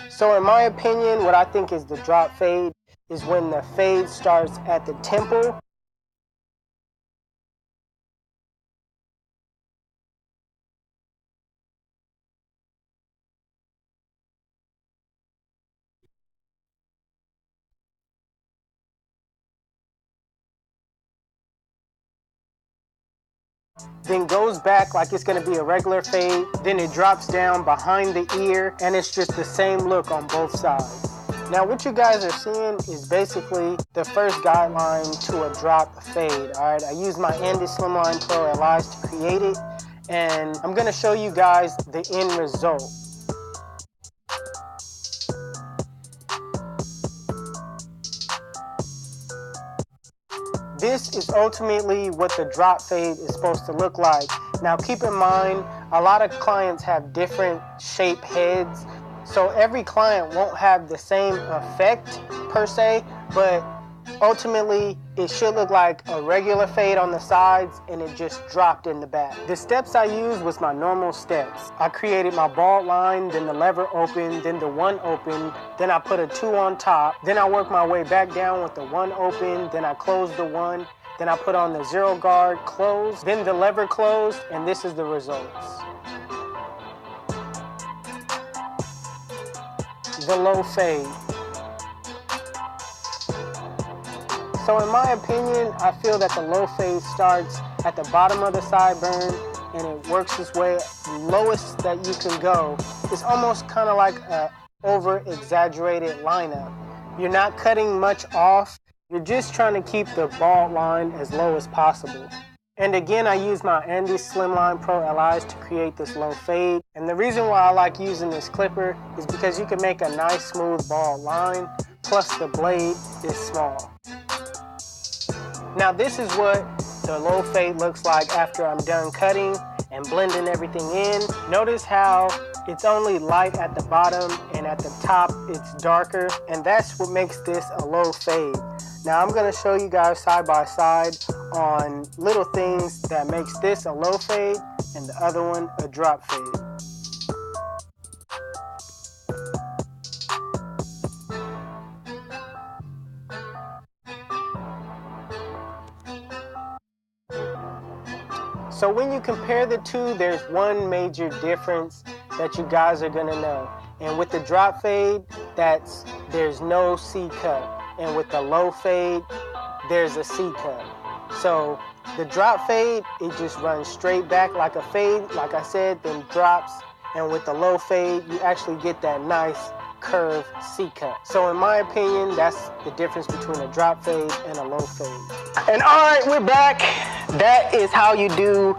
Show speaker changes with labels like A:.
A: So in my opinion, what I think is the drop fade is when the fade starts at the temple. Then goes back like it's going to be a regular fade, then it drops down behind the ear, and it's just the same look on both sides. Now what you guys are seeing is basically the first guideline to a drop fade. Alright, I used my Andy Slimline Pro Allies to create it, and I'm going to show you guys the end result. This is ultimately what the drop fade is supposed to look like. Now keep in mind, a lot of clients have different shape heads, so every client won't have the same effect per se, but ultimately it should look like a regular fade on the sides and it just dropped in the back. The steps I used was my normal steps. I created my bald line, then the lever open, then the one open, then I put a 2 on top, then I worked my way back down with the 1 open, then I closed the 1, then I put on the 0 guard, closed, then the lever closed, and this is the results. The low fade. So in my opinion, I feel that the low fade starts at the bottom of the sideburn and it works its way lowest that you can go. It's almost kind of like a over-exaggerated lineup. You're not cutting much off, you're just trying to keep the bald line as low as possible. And again, I use my Andy Slimline Pro Allies to create this low fade. And the reason why I like using this clipper is because you can make a nice smooth bald line, plus the blade is small. Now this is what the low fade looks like after I'm done cutting and blending everything in. Notice how it's only light at the bottom and at the top it's darker, and that's what makes this a low fade. Now I'm going to show you guys side by side on little things that makes this a low fade and the other one a drop fade. So when you compare the two, there's one major difference that you guys are gonna know. And with the drop fade, there's no C cut. And with the low fade, there's a C cut. So the drop fade, it just runs straight back like a fade, like I said, then drops. And with the low fade, you actually get that nice curved C cut. So in my opinion, that's the difference between a drop fade and a low fade. And all right, we're back. That is how you do